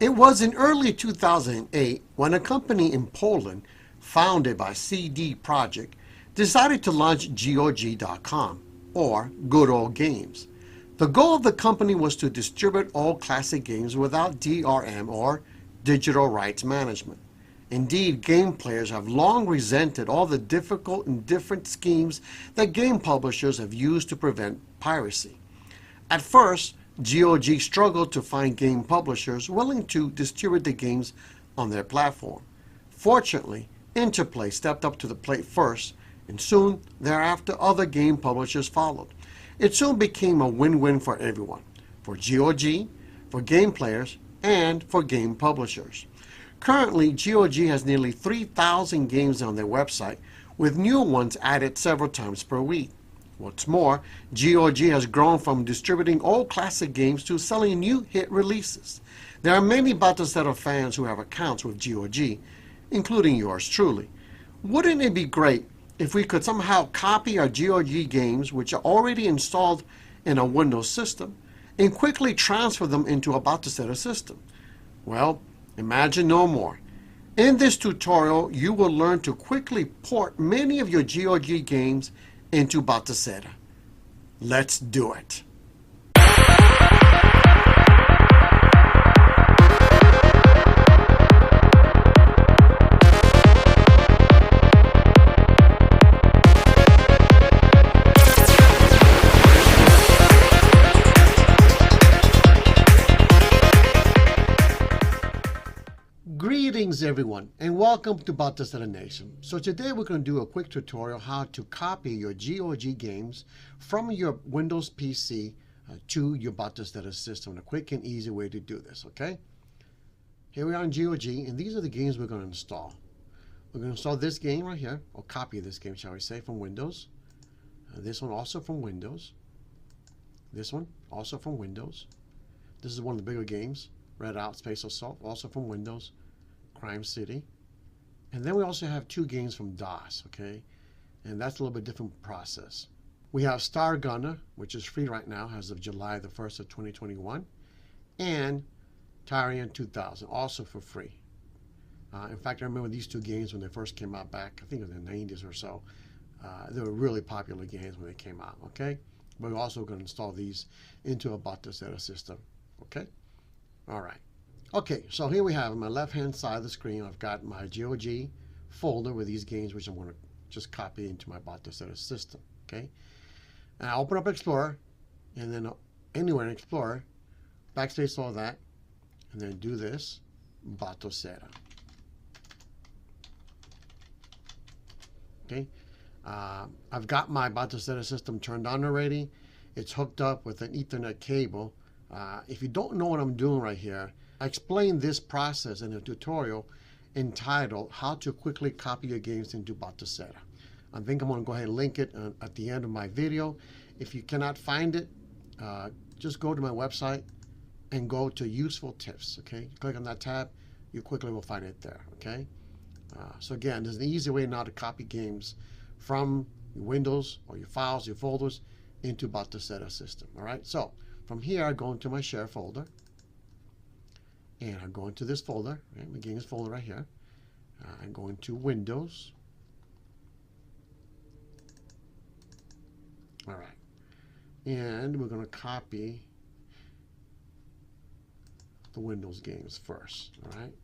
It was in early 2008 when a company in Poland, founded by CD Projekt, decided to launch GOG.com, or Good Old Games. The goal of the company was to distribute all classic games without DRM, or digital rights management. Indeed, game players have long resented all the difficult and different schemes that game publishers have used to prevent piracy. At first, GOG struggled to find game publishers willing to distribute the games on their platform. Fortunately, Interplay stepped up to the plate first, and soon thereafter other game publishers followed. It soon became a win-win for everyone, for GOG, for game players, and for game publishers. Currently, GOG has nearly 3,000 games on their website, with new ones added several times per week. What's more, GOG has grown from distributing old classic games to selling new hit releases. There are many Batocera fans who have accounts with GOG, including yours truly. Wouldn't it be great if we could somehow copy our GOG games, which are already installed in a Windows system, and quickly transfer them into a Batocera system? Well, imagine no more. In this tutorial, you will learn to quickly port many of your GOG games into Batocera. Let's do it. Greetings everyone, and welcome to Batocera Nation. So today we're going to do a quick tutorial how to copy your GOG games from your Windows PC to your Batocera system. A quick and easy way to do this, okay? Here we are in GOG, and these are the games we're going to install. We're going to install this game right here, or copy this game, shall we say, from Windows. This one also from Windows. This one also from Windows. This is one of the bigger games, Red Out Space Assault, also from Windows. Crime City. And then we also have two games from DOS, okay? And that's a little bit different process. We have Star Gunner, which is free right now as of July the 1st of 2021, and Tyrian 2000, also for free. In fact, I remember these two games when they first came out back, I think in the 90s or so. They were really popular games when they came out, okay? But we're also going to install these into a Batocera system, okay? All right. Okay, so here we have on my left-hand side of the screen, I've got my GOG folder with these games, which I'm going to just copy into my Batocera system, okay? And I open up Explorer, and then anywhere in Explorer, backspace all that, and then do this, Batocera. Okay, I've got my Batocera system turned on already. It's hooked up with an Ethernet cable. If you don't know what I'm doing right here, I explained this process in a tutorial entitled How to Quickly Copy Your Games into Batocera. I think I'm going to go ahead and link it at the end of my video. If you cannot find it, just go to my website and go to Useful Tips, okay? Click on that tab, you quickly will find it there, okay? So again, there's an easy way now to copy games from your Windows or your files, your folders, into Batocera system, all right? So from here, I go into my Share folder. And I go into this folder, right, my games folder right here. I go into Windows. All right. And we're going to copy the Windows games first. All right.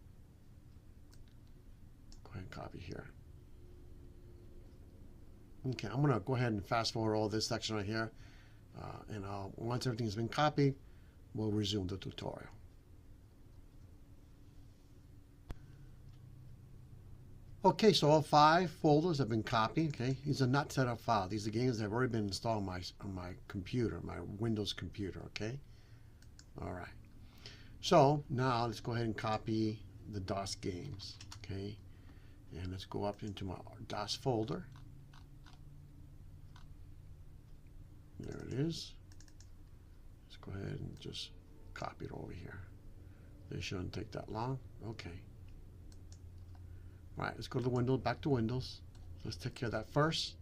Go ahead and copy here. Okay, I'm going to go ahead and fast forward all this section right here. And once everything's been copied, we'll resume the tutorial. Okay, so all 5 folders have been copied. Okay, these are not set up files. These are games that have already been installed on my computer, my Windows computer. Okay, all right. So now let's go ahead and copy the DOS games. Okay, and let's go up into my DOS folder. There it is. Let's go ahead and just copy it over here. This shouldn't take that long. Okay. All right, let's go to the Windows, back to Windows. Let's take care of that first.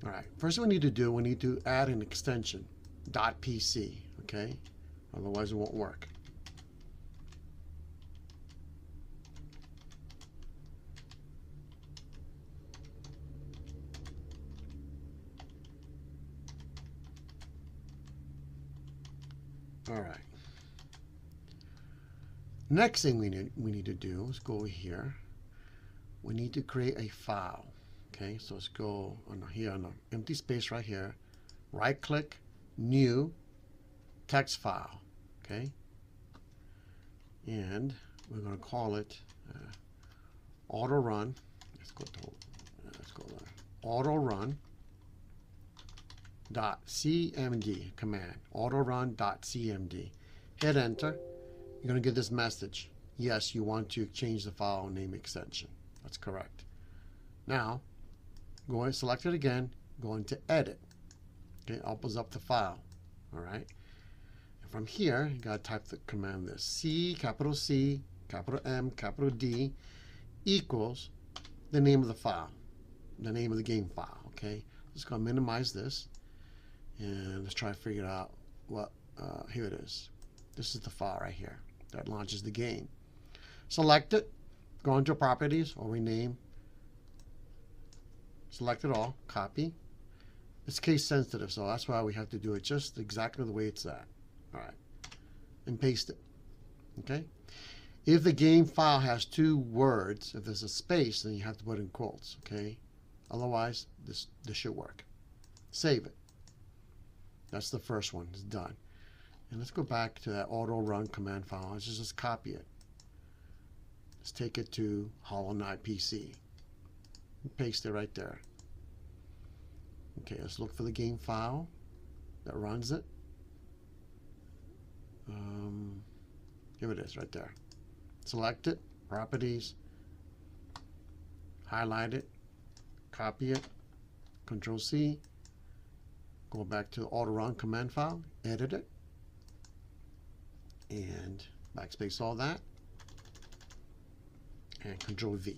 All right, first thing we need to do, we need to add an extension, .pc, okay? Otherwise it won't work. All right. Next thing we need to do is go over here. We need to create a file. Okay, so let's go on here on the empty space right here. Right click, new, text file. Okay, and we're going to call it auto run. Let's go there. Auto run .cmd command. Auto run .cmd. Hit enter. You're going to get this message. Yes, you want to change the file name extension. That's correct. Now, go and select it again. Go into edit. Okay, opens up the file. All right. And from here, you got to type the command this. C, capital M, capital D equals the name of the file, the name of the game file. Okay. Just going to minimize this. And let's try to figure out what, here it is. This is the file right here that launches the game. Select it, go into properties or rename, select it all, copy. It's case sensitive, so that's why we have to do it just exactly the way it's at. All right, and paste it, okay? If the game file has 2 words, if there's a space, then you have to put in quotes, okay? Otherwise, this should work. Save it. That's the first one, it's done. And let's go back to that auto run command file. Let's just copy it. Let's take it to Hollow Knight PC. And paste it right there. Okay, let's look for the game file that runs it. Here it is, right there. Select it, properties, highlight it, copy it, Control C, go back to the auto run command file, edit it, and backspace all that, and Control V,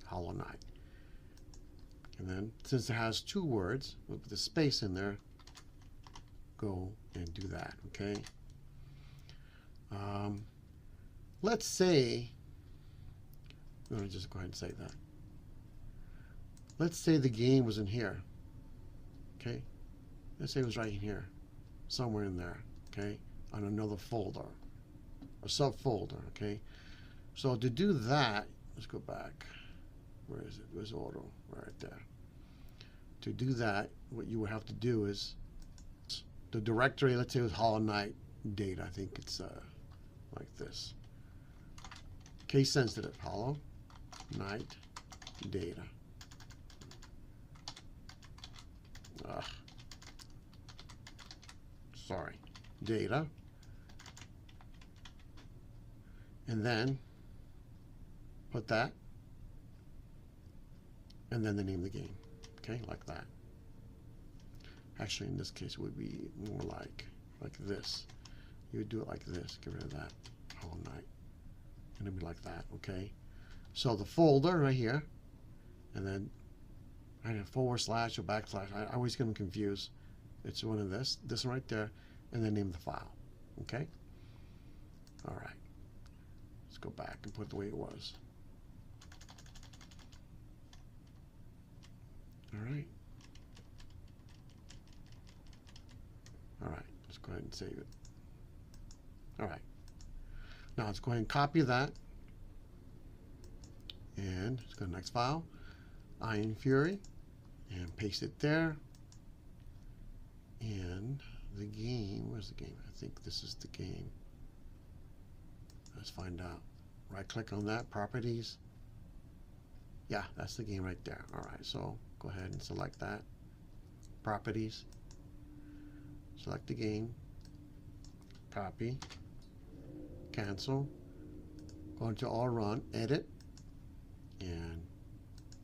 Hollow Knight. And then, since it has 2 words with the space in there, go and do that, okay? Let's say, I'm going to just go ahead and say that. Let's say the game was in here, okay? Let's say it was right in here, somewhere in there, okay? On another folder, a subfolder, okay? So to do that, let's go back. Where is it? Where's auto? Right there. To do that, what you would have to do is the directory, let's say it was Hollow Knight data. I think it's like this. Case sensitive, Hollow Knight data. Sorry, data. And then put that, and then the name of the game, okay, like that. Actually, in this case, it would be more like this. You would do it like this, get rid of that, Hollow Knight, and it'd be like that, okay? So the folder right here, and then I have / or backslash. I always get them confused. It's one of this one right there, and then name the file, okay? All right. Let's go back and put it the way it was. All right. All right, let's go ahead and save it. All right. Now let's go ahead and copy that. And let's go to the next file, Iron Fury, and paste it there. And the game, where's the game? I think this is the game. Let's find out. Right click on that, properties. Yeah, that's the game right there. All right, so go ahead and select that. Properties. Select the game. Copy. Cancel. Go into all run, edit, and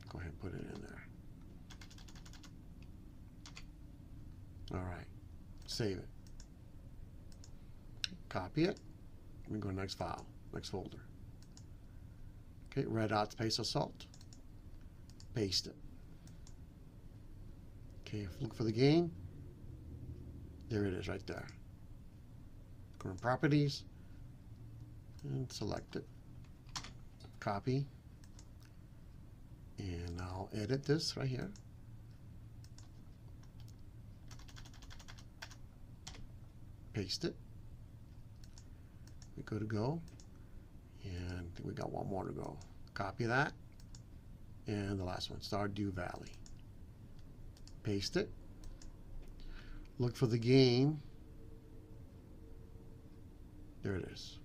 go ahead and put it in there. All right, save it. Copy it. We go to next file, next folder. Okay, red dot space assault. Paste it. Okay, look for the game. There it is right there. Go to properties and select it. Copy. And I'll edit this right here. Paste it. We go to go. And we got one more to go. Copy that. And the last one, Stardew Valley. Paste it. Look for the game. There it is.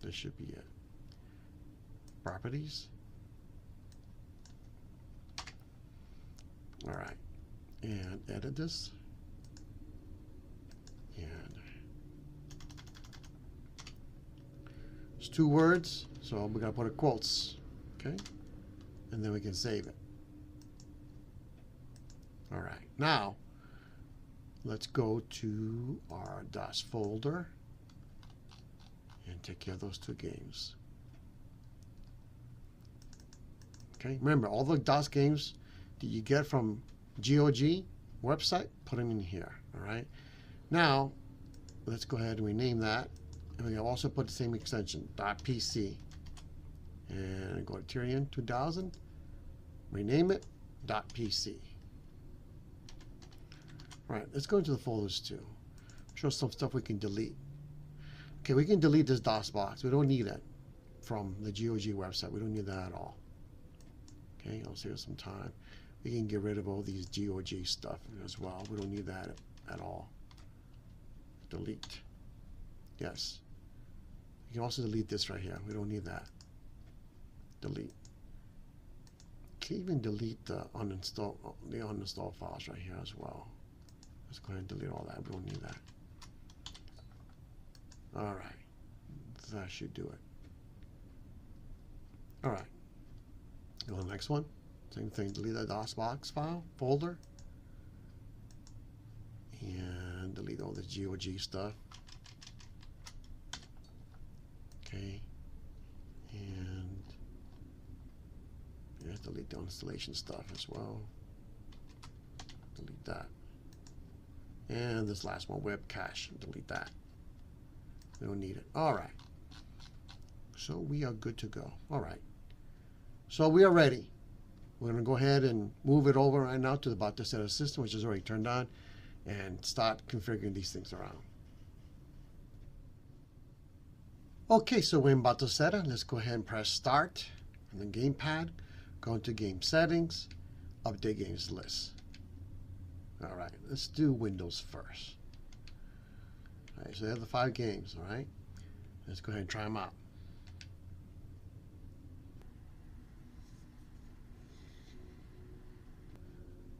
This should be it. Properties. All right. And edit this. And it's 2 words, so we're going to put it quotes. Okay. And then we can save it. All right. Now, let's go to our DOS folder and take care of those 2 games. Okay. Remember, all the DOS games that you get from GOG website, put them in here. All right. Now, let's go ahead and rename that. And we can also put the same extension, .pc. And go to Tyrion 2000. Rename it, .pc. All right, let's go into the folders too. Show some stuff we can delete. Okay, we can delete this DOS box. We don't need it from the GOG website. We don't need that at all. Okay, I'll save us some time. We can get rid of all these GOG stuff as well. We don't need that at all. Delete. Yes. You can also delete this right here. We don't need that. Delete. Can even delete the uninstall files right here as well. Let's go ahead and delete all that. We don't need that. All right. That should do it. All right. Go to the next one. Same thing. Delete the DOSBox file folder. And delete all the GOG stuff. Okay. And yeah, delete the installation stuff as well. Delete that. And this last one, web cache. Delete that. We don't need it. All right. So we are good to go. All right. So we are ready. We're going to go ahead and move it over right now to the Batocera system, which is already turned on, and start configuring these things around. Okay, so we're in Batocera. Let's go ahead and press Start on the gamepad. Go into Game Settings, Update Games List. All right, let's do Windows first. All right, so they have the 5 games, all right? Let's go ahead and try them out.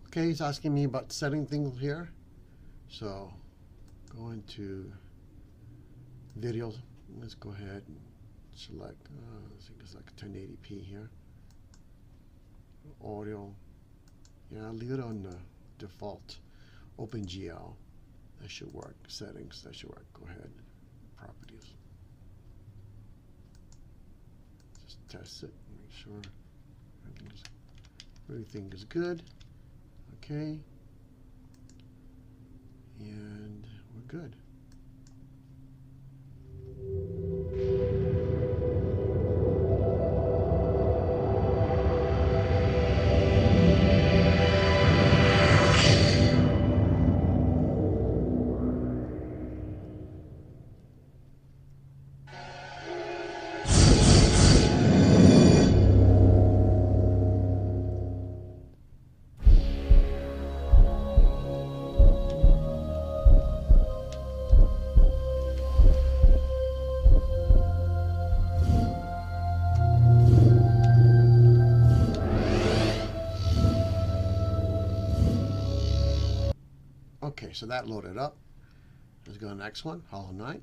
Okay, he's asking me about setting things here. So go into Video. Let's go ahead and select, I think it's like 1080p here. Audio. Yeah, I'll leave it on the default. OpenGL. That should work. Settings. That should work. Go ahead. Properties. Just test it. Make sure everything is good. Okay. And we're good. Okay, so that loaded up. Let's go to the next one, Hollow Knight.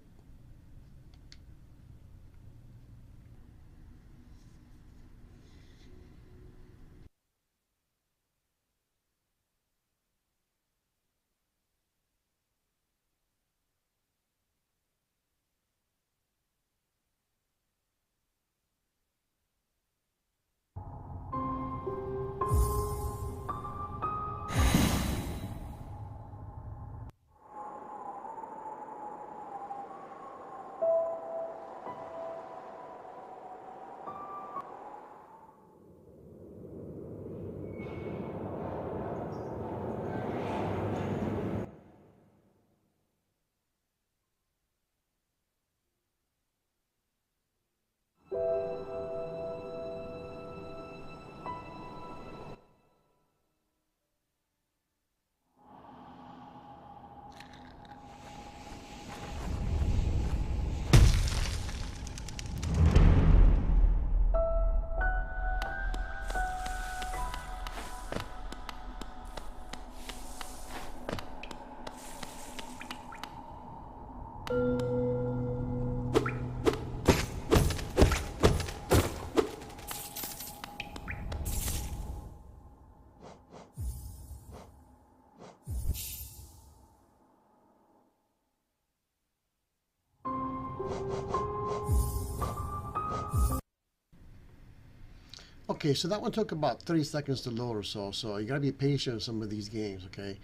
Okay, so that one took about 30 seconds to load or so. So you gotta be patient with some of these games, okay?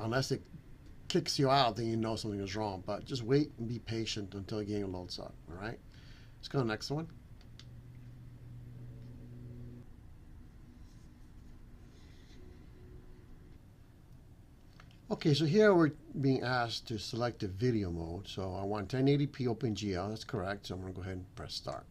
Unless it kicks you out, then you know something is wrong. But just wait and be patient until the game loads up, all right? Let's go to the next one. Okay, so here we're being asked to select the video mode. So I want 1080p OpenGL, that's correct. So I'm gonna go ahead and press start.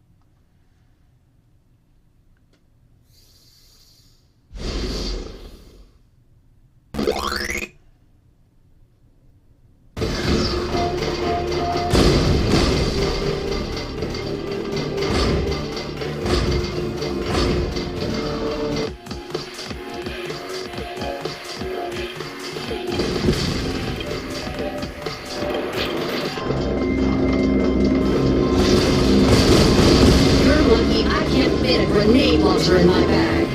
Grenade launcher in my bag.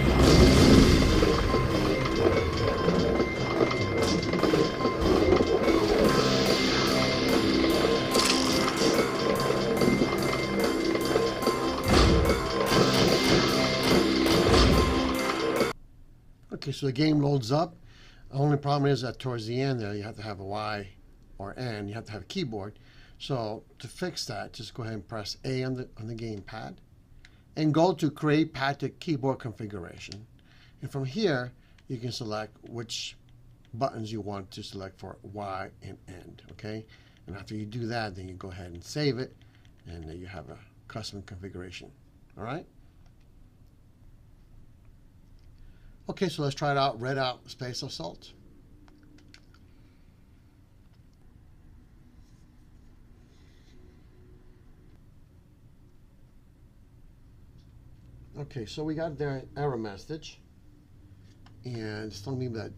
Okay, so the game loads up. The only problem is that towards the end there, you have to have a Y or N. You have to have a keyboard. So to fix that, just go ahead and press A on the gamepad, and go to Create Pad to Keyboard Configuration. And from here, you can select which buttons you want to select for Y and N, okay? And after you do that, then you go ahead and save it, and then you have a custom configuration, all right? Okay, so let's try it out. Red Out Space Assault. Okay, so we got their error message, and it's telling me that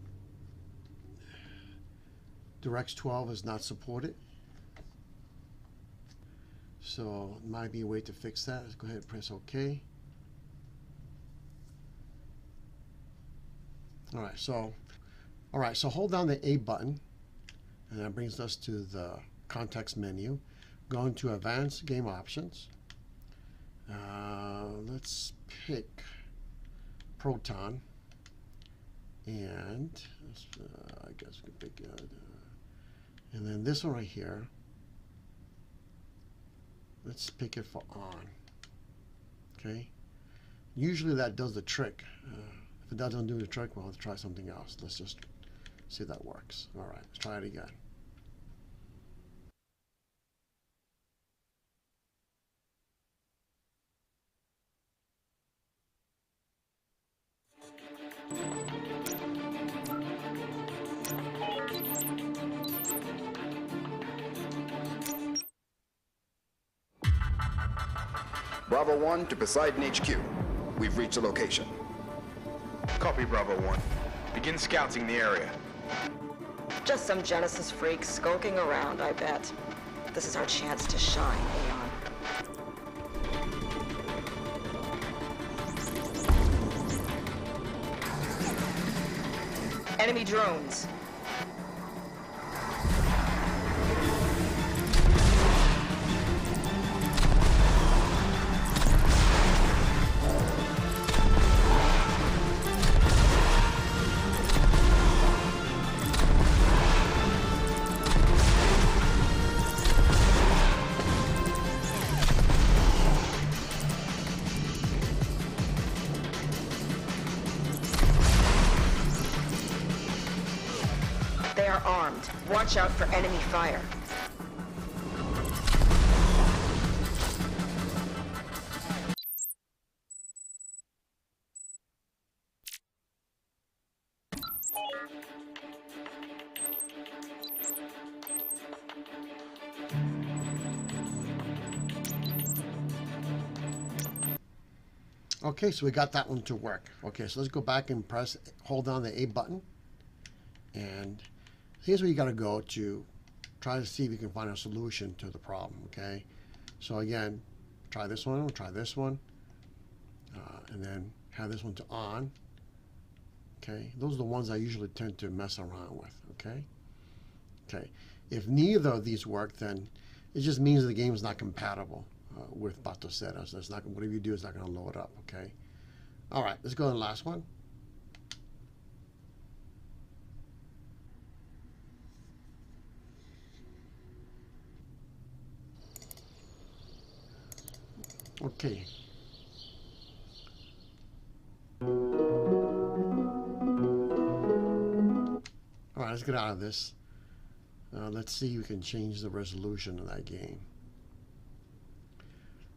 DirectX 12 is not supported. So it might be a way to fix that. Let's go ahead and press OK. All right, so hold down the A button, and that brings us to the context menu. Go into Advanced Game Options. Let's pick Proton, and I guess we can pick and then this one right here. Let's pick it for on. Okay. Usually that does the trick. If it doesn't do the trick, we'll have to try something else. Let's just see if that works. All right, let's try it again. Bravo 1 to Poseidon HQ. We've reached the location. Copy, Bravo 1. Begin scouting the area. Just some Genesis freaks skulking around, I bet. This is our chance to shine, Aeon. Enemy drones. They are armed. Watch out for enemy fire. Okay, so we got that one to work. Okay, so let's go back and hold down the A button, and here's where you got to go to try to see if you can find a solution to the problem, okay? So again, try this one, and then have this one to on, okay? Those are the ones I usually tend to mess around with, okay? Okay, if neither of these work, then It just means the game is not compatible with Batocera. So it's not, whatever you do is not going to load up, okay? All right, let's go to the last one. Okay. All right, let's get out of this. Let's see if we can change the resolution of that game.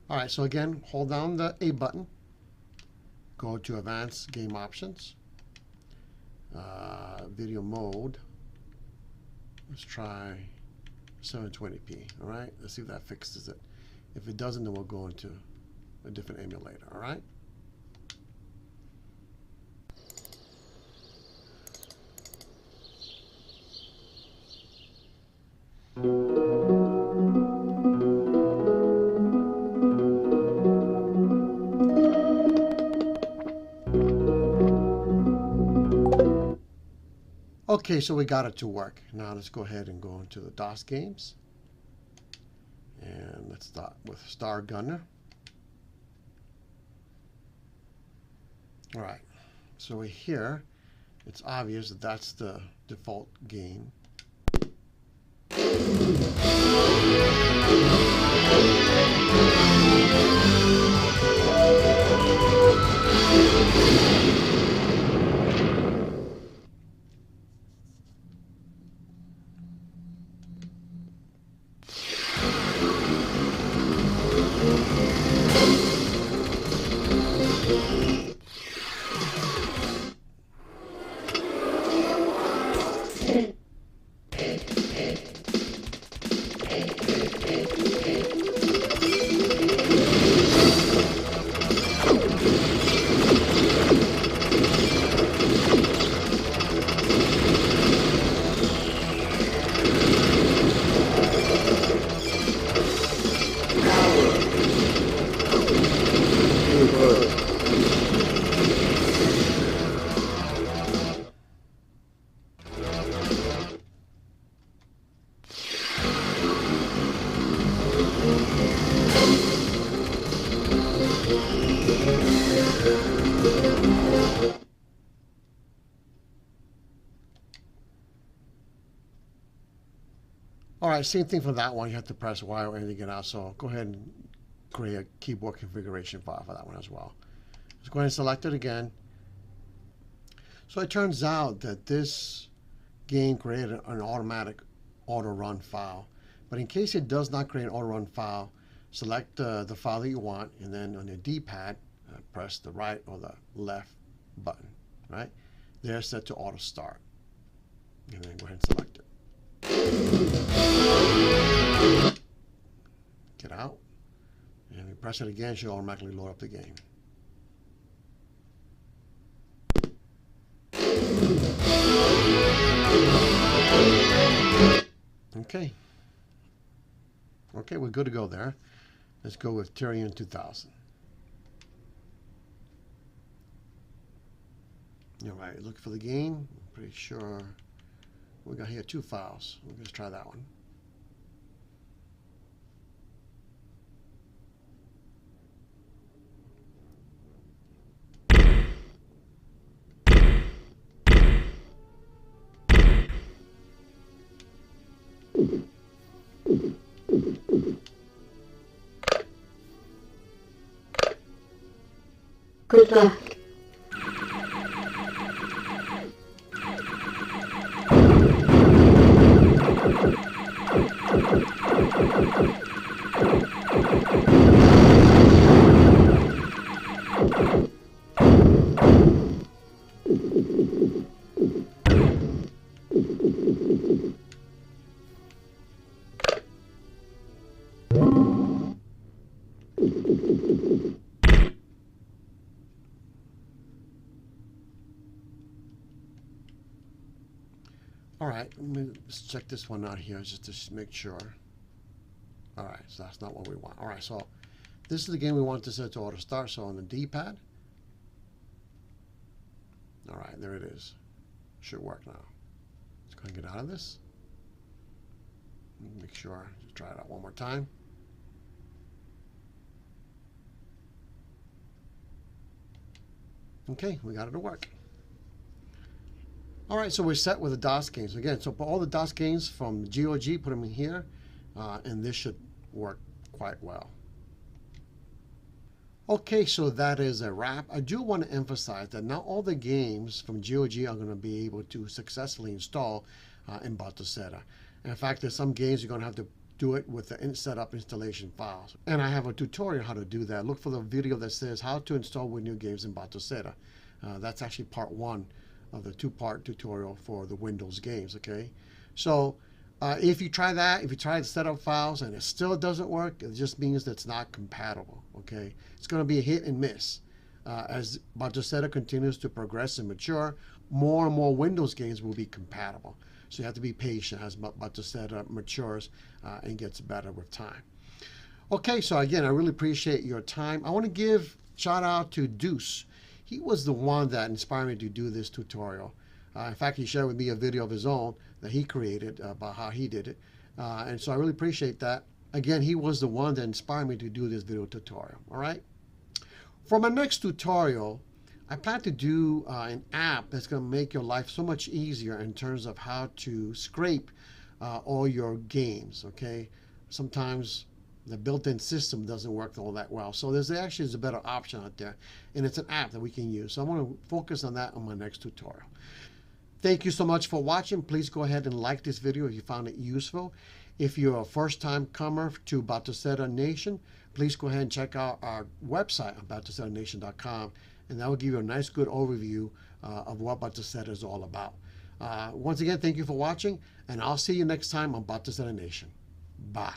All right, so again, hold down the A button. Go to Advanced Game Options. Video mode. Let's try 720p. All right, let's see if that fixes it. If it doesn't, then we'll go into a different emulator. All right. Okay, so we got it to work. Now let's go ahead and go into the DOS games. And let's start with Star Gunner. All right, so here, it's obvious that that's the default game. All right, same thing for that one. You have to press Y or anything to get out. So go ahead and create a keyboard configuration file for that one as well. Let's go ahead and select it again. So it turns out that this game created an automatic auto run file. But in case it does not create an auto run file, select the file that you want, and then on your D-pad, press the right or the left button, right? They're set to auto start. And then go ahead and select it. Get out. And we press it again, it should automatically load up the game. Okay. Okay, we're good to go there. Let's go with Tyrion 2000. All right, look for the game. I'm pretty sure we got here 2 files. Let's try that one. Good luck. All right, let's check this one out here just to make sure. All right, so that's not what we want. All right, so this is the game we want to set to auto start. So on the D-pad. All right, there it is. Should work now. Let's go ahead and get out of this. Make sure to try it out one more time. Okay, we got it to work. All right, so we're set with the DOS games. Again, so put all the DOS games from GOG, put them in here, and this should work quite well. Okay, so that is a wrap. I do want to emphasize that not all the games from GOG are going to be able to successfully install in Batocera. In fact, there's some games you're going to have to do it with the setup installation files. And I have a tutorial how to do that. Look for the video that says how to install Windows games in Batocera. That's actually part 1 of the 2-part tutorial for the Windows games, okay? So if you try that, if you try the setup files and it still doesn't work, it just means that it's not compatible, okay? It's going to be a hit and miss. As Batocera continues to progress and mature, more and more Windows games will be compatible. So you have to be patient as Batocera matures and gets better with time. Okay, so again, I really appreciate your time. I want to give shout out to Deuce. He was the one that inspired me to do this tutorial. In fact, he shared with me a video of his own that he created about how he did it. And so I really appreciate that. Again, he was the one that inspired me to do this video tutorial, all right? For my next tutorial, I plan to do an app that's going to make your life so much easier in terms of how to scrape all your games, okay? Sometimes the built-in system doesn't work all that well. So there's actually a better option out there, and it's an app that we can use. So I'm going to focus on that on my next tutorial. Thank you so much for watching. Please go ahead and like this video if you found it useful. If you're a first-time comer to Batocera Nation, please go ahead and check out our website on BatoCeraNation.com, and that will give you a nice, good overview of what Batocera is all about. Once again, thank you for watching, and I'll see you next time on Batocera Nation. Bye.